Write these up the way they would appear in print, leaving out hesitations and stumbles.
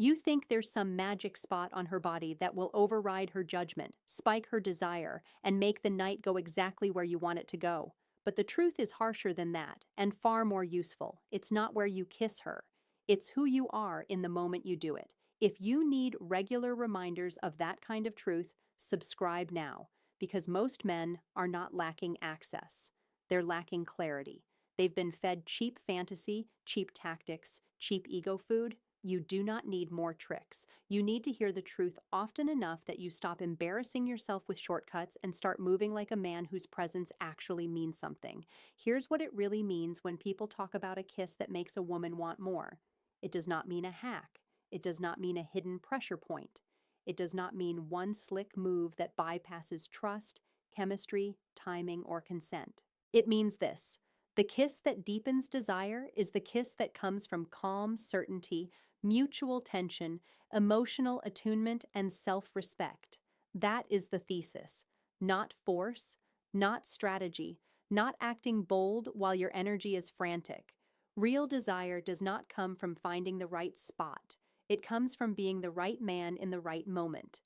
You think there's some magic spot on her body that will override her judgment, spike her desire, and make the night go exactly where you want it to go. But the truth is harsher than that, and far more useful. It's not where you kiss her. It's who you are in the moment you do it. If you need regular reminders of that kind of truth, subscribe now, because most men are not lacking access. They're lacking clarity. They've been fed cheap fantasy, cheap tactics, cheap ego food. You do not need more tricks. You need to hear the truth often enough that you stop embarrassing yourself with shortcuts and start moving like a man whose presence actually means something. Here's what it really means when people talk about a kiss that makes a woman want more. It does not mean a hack. It does not mean a hidden pressure point. It does not mean one slick move that bypasses trust, chemistry, timing, or consent. It means this. The kiss that deepens desire is the kiss that comes from calm certainty, mutual tension, emotional attunement, and self respect. That is the thesis. Not force, not strategy, not acting bold while your energy is frantic. Real desire does not come from finding the right spot, it comes from being the right man in the right moment.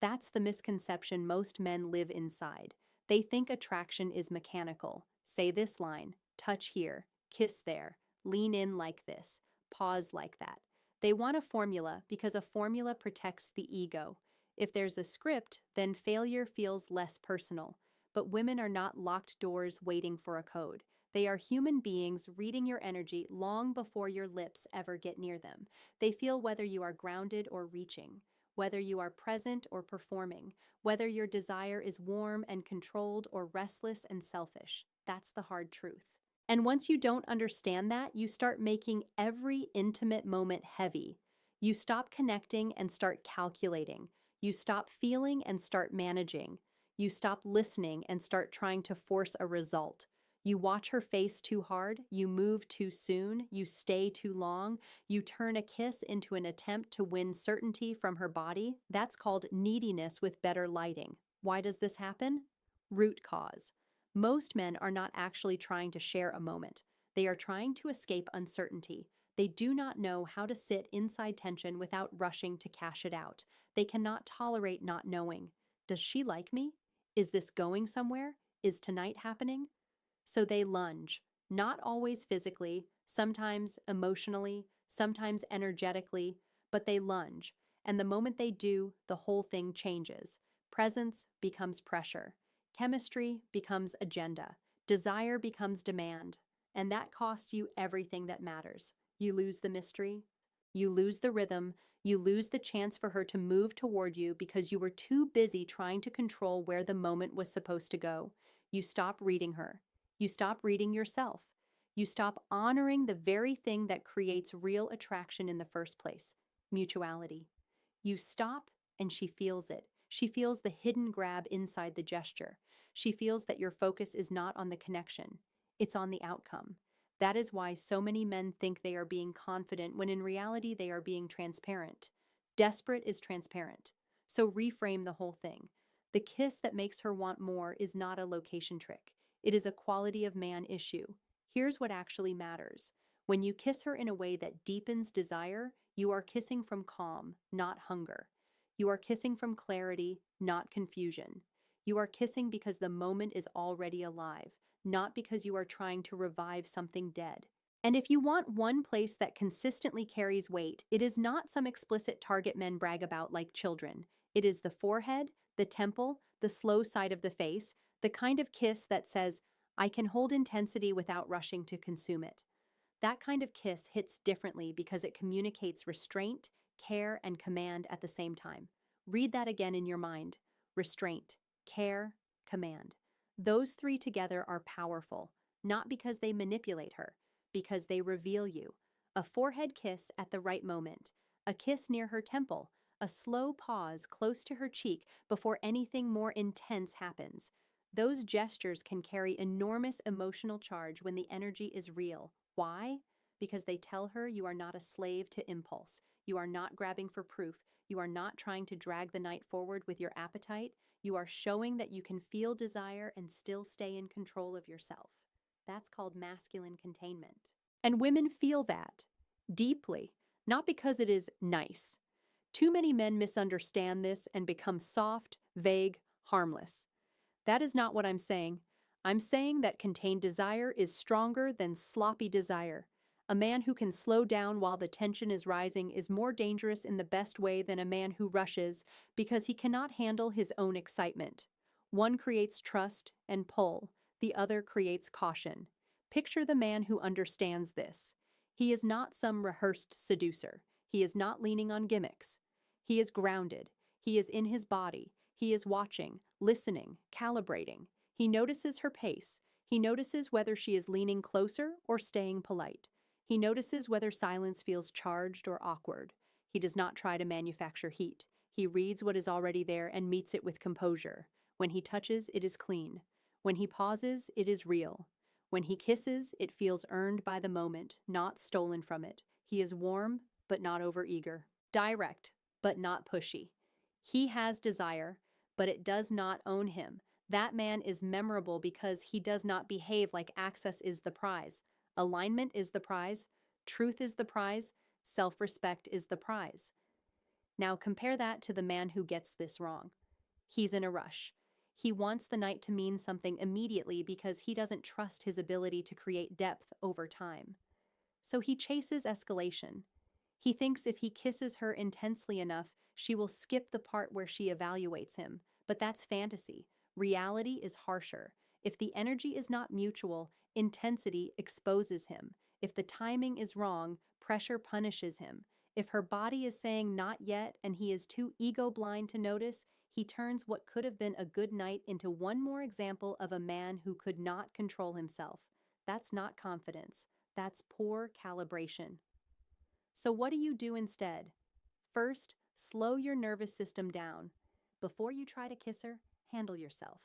That's the misconception most men live inside. They think attraction is mechanical. Say this line, touch here, kiss there, lean in like this, pause like that. They want a formula because a formula protects the ego. If there's a script, then failure feels less personal. But women are not locked doors waiting for a code. They are human beings reading your energy long before your lips ever get near them. They feel whether you are grounded or reaching, whether you are present or performing, whether your desire is warm and controlled or restless and selfish. That's the hard truth. And once you don't understand that, you start making every intimate moment heavy. You stop connecting and start calculating. You stop feeling and start managing. You stop listening and start trying to force a result. You watch her face too hard, you move too soon, you stay too long, you turn a kiss into an attempt to win certainty from her body. That's called neediness with better lighting. Why does this happen? Root cause. Most men are not actually trying to share a moment. They are trying to escape uncertainty. They do not know how to sit inside tension without rushing to cash it out. They cannot tolerate not knowing. Does she like me? Is this going somewhere? Is tonight happening? So they lunge, not always physically, sometimes emotionally, sometimes energetically, but they lunge. And the moment they do, the whole thing changes. Presence becomes pressure. Chemistry becomes agenda. Desire becomes demand. And that costs you everything that matters. You lose the mystery. You lose the rhythm. You lose the chance for her to move toward you because you were too busy trying to control where the moment was supposed to go. You stop reading her. You stop reading yourself. You stop honoring the very thing that creates real attraction in the first place, mutuality. You stop and she feels it. She feels the hidden grab inside the gesture. She feels that your focus is not on the connection, it's on the outcome. That is why so many men think they are being confident when in reality they are being transparent. Desperate is transparent. So reframe the whole thing. The kiss that makes her want more is not a location trick. It is a quality of man issue. Here's what actually matters. When you kiss her in a way that deepens desire, you are kissing from calm, not hunger. You are kissing from clarity, not confusion. You are kissing because the moment is already alive, not because you are trying to revive something dead. And if you want one place that consistently carries weight, it is not some explicit target men brag about like children. It is the forehead, the temple, the slow side of the face, the kind of kiss that says, I can hold intensity without rushing to consume it. That kind of kiss hits differently because it communicates restraint, care, and command at the same time. Read that again in your mind. Restraint, care, command. Those three together are powerful, not because they manipulate her, because they reveal you. A forehead kiss at the right moment, a kiss near her temple, a slow pause close to her cheek before anything more intense happens. Those gestures can carry enormous emotional charge when the energy is real. Why? Because they tell her you are not a slave to impulse. You are not grabbing for proof. You are not trying to drag the night forward with your appetite. You are showing that you can feel desire and still stay in control of yourself. That's called masculine containment. And women feel that deeply. not because it is nice. Too many men misunderstand this and become soft, vague, harmless. That is not what I'm saying. I'm saying that contained desire is stronger than sloppy desire. A man who can slow down while the tension is rising is more dangerous in the best way than a man who rushes because he cannot handle his own excitement. One creates trust and pull, the other creates caution. Picture the man who understands this. He is not some rehearsed seducer. He is not leaning on gimmicks. He is grounded. He is in his body. He is watching, listening, calibrating. He notices her pace. He notices whether she is leaning closer or staying polite. He notices whether silence feels charged or awkward. He does not try to manufacture heat. He reads what is already there and meets it with composure. When he touches, it is clean. When he pauses, it is real. When he kisses, it feels earned by the moment, not stolen from it. He is warm, but not overeager. Direct, but not pushy. He has desire, but it does not own him. That man is memorable because he does not behave like access is the prize. Alignment is the prize. Truth is the prize. Self-respect is the prize. Now compare that to the man who gets this wrong. He's in a rush. He wants the night to mean something immediately because he doesn't trust his ability to create depth over time. So he chases escalation. He thinks if he kisses her intensely enough, she will skip the part where she evaluates him. But that's fantasy. Reality is harsher. If the energy is not mutual, intensity exposes him. If the timing is wrong, pressure punishes him. If her body is saying not yet and he is too ego blind to notice, he turns what could have been a good night into one more example of a man who could not control himself. That's not confidence. That's poor calibration. So what do you do instead? First, slow your nervous system down. Before you try to kiss her, handle yourself.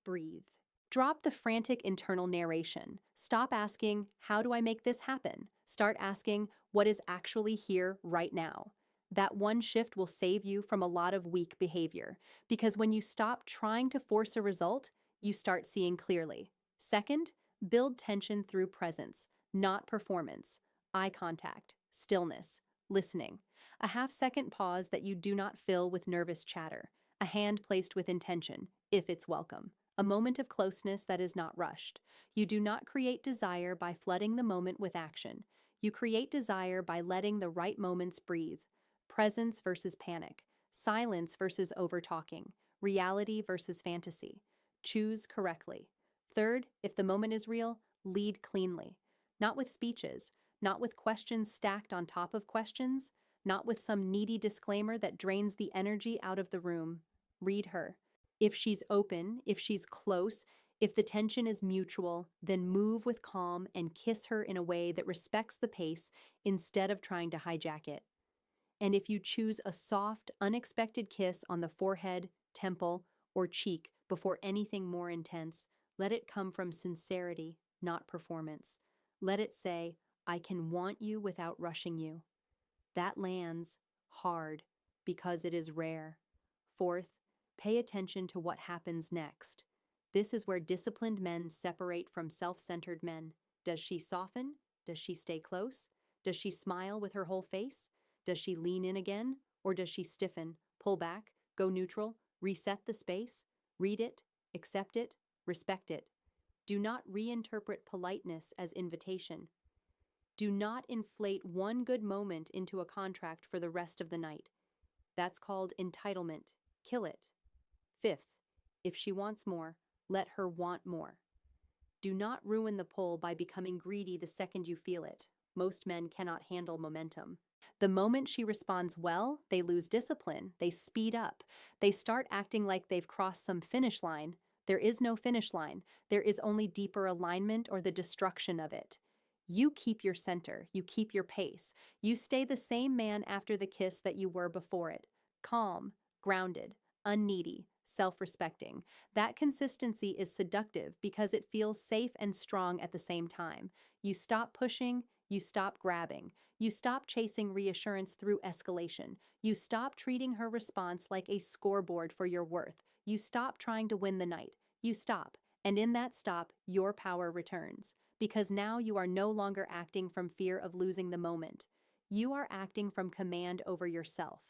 Breathe. Drop the frantic internal narration. Stop asking, how do I make this happen? Start asking, what is actually here right now? That one shift will save you from a lot of weak behavior, because when you stop trying to force a result, you start seeing clearly. Second, build tension through presence, not performance. Eye contact, stillness, listening. A half-second pause that you do not fill with nervous chatter. A hand placed with intention, if it's welcome. A moment of closeness that is not rushed. You do not create desire by flooding the moment with action. You create desire by letting the right moments breathe. Presence versus panic. Silence versus over-talking. Reality versus fantasy. Choose correctly. Third, if the moment is real, lead cleanly. Not with speeches, not with questions stacked on top of questions, not with some needy disclaimer that drains the energy out of the room. Read her. If she's open, if she's close, if the tension is mutual, then move with calm and kiss her in a way that respects the pace instead of trying to hijack it. And if you choose a soft, unexpected kiss on the forehead, temple, or cheek before anything more intense, let it come from sincerity, not performance. Let it say, I can want you without rushing you. That lands hard because it is rare. Fourth, pay attention to what happens next. This is where disciplined men separate from self-centered men. Does she soften? Does she stay close? Does she smile with her whole face? Does she lean in again? Or does she stiffen, pull back, go neutral, reset the space? Read it, accept it, respect it. Do not reinterpret politeness as invitation. Do not inflate one good moment into a contract for the rest of the night. That's called entitlement. Kill it. Fifth, if she wants more, let her want more. Do not ruin the pull by becoming greedy the second you feel it. Most men cannot handle momentum. The moment she responds well, they lose discipline, they speed up, they start acting like they've crossed some finish line. There is no finish line. There is only deeper alignment or the destruction of it. You keep your center, you keep your pace. You stay the same man after the kiss that you were before it. Calm, grounded, unneedy, self-respecting. That consistency is seductive because it feels safe and strong at the same time. You stop pushing, you stop grabbing. You stop chasing reassurance through escalation. You stop treating her response like a scoreboard for your worth. You stop trying to win the night. You stop, and in that stop, your power returns. Because now you are no longer acting from fear of losing the moment. You are acting from command over yourself.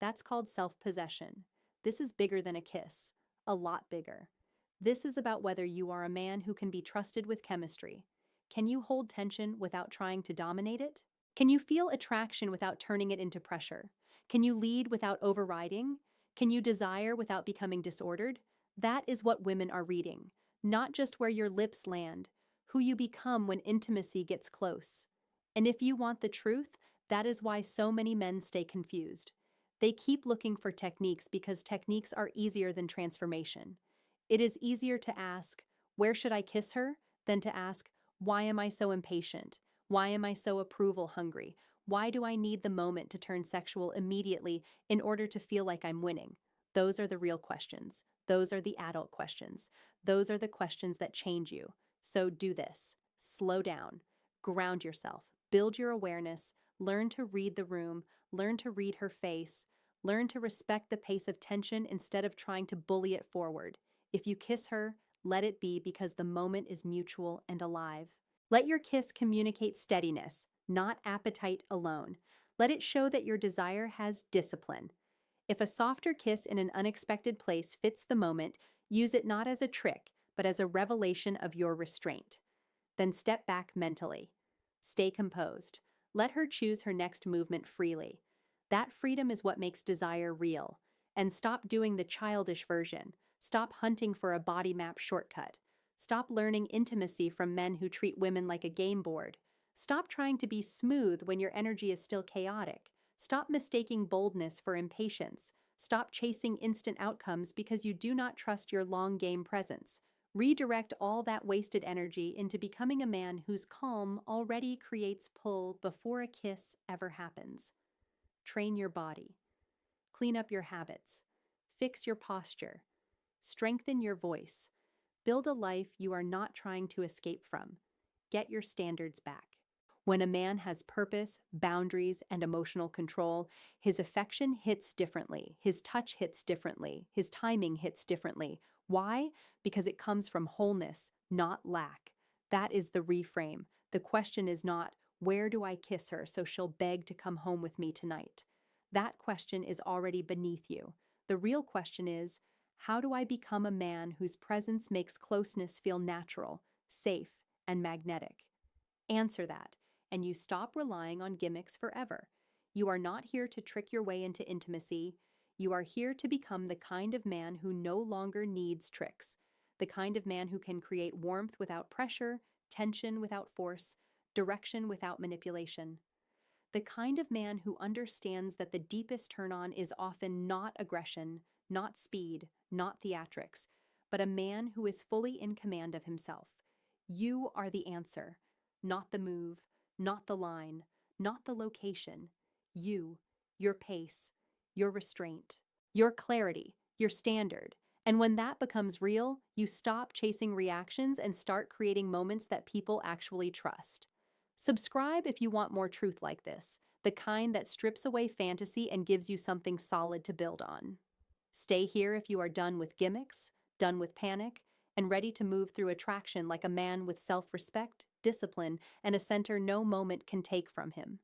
That's called self-possession. This is bigger than a kiss, a lot bigger. This is about whether you are a man who can be trusted with chemistry. Can you hold tension without trying to dominate it? Can you feel attraction without turning it into pressure? Can you lead without overriding? Can you desire without becoming disordered? That is what women are reading, not just where your lips land, who you become when intimacy gets close. And if you want the truth, that is why so many men stay confused. They keep looking for techniques because techniques are easier than transformation. It is easier to ask, "Where should I kiss her?" than to ask, "Why am I so impatient? Why am I so approval hungry? Why do I need the moment to turn sexual immediately in order to feel like I'm winning?" Those are the real questions. Those are the adult questions. Those are the questions that change you. So do this. Slow down. Ground yourself. Build your awareness. Learn to read the room. Learn to read her face. Learn to respect the pace of tension instead of trying to bully it forward. If you kiss her, let it be because the moment is mutual and alive. Let your kiss communicate steadiness, not appetite alone. Let it show that your desire has discipline. If a softer kiss in an unexpected place fits the moment, use it not as a trick, but as a revelation of your restraint. Then step back mentally. Stay composed. Let her choose her next movement freely. That freedom is what makes desire real. And stop doing the childish version. Stop hunting for a body map shortcut. Stop learning intimacy from men who treat women like a game board. Stop trying to be smooth when your energy is still chaotic. Stop mistaking boldness for impatience. Stop chasing instant outcomes because you do not trust your long game presence. Redirect all that wasted energy into becoming a man whose calm already creates pull before a kiss ever happens. Train your body. Clean up your habits. Fix your posture. Strengthen your voice. Build a life you are not trying to escape from. Get your standards back. When a man has purpose, boundaries, and emotional control, his affection hits differently, his touch hits differently, his timing hits differently. Why? Because it comes from wholeness, not lack. That is the reframe. The question is not, "Where do I kiss her so she'll beg to come home with me tonight?" That question is already beneath you. The real question is, how do I become a man whose presence makes closeness feel natural, safe, and magnetic? Answer that, and you stop relying on gimmicks forever. You are not here to trick your way into intimacy. You are here to become the kind of man who no longer needs tricks, the kind of man who can create warmth without pressure, tension without force, direction without manipulation. The kind of man who understands that the deepest turn on is often not aggression, not speed, not theatrics, but a man who is fully in command of himself. You are the answer, not the move, not the line, not the location. You, your pace, your restraint, your clarity, your standard. And when that becomes real, you stop chasing reactions and start creating moments that people actually trust. Subscribe if you want more truth like this, the kind that strips away fantasy and gives you something solid to build on. Stay here if you are done with gimmicks, done with panic, and ready to move through attraction like a man with self-respect, discipline, and a center no moment can take from him.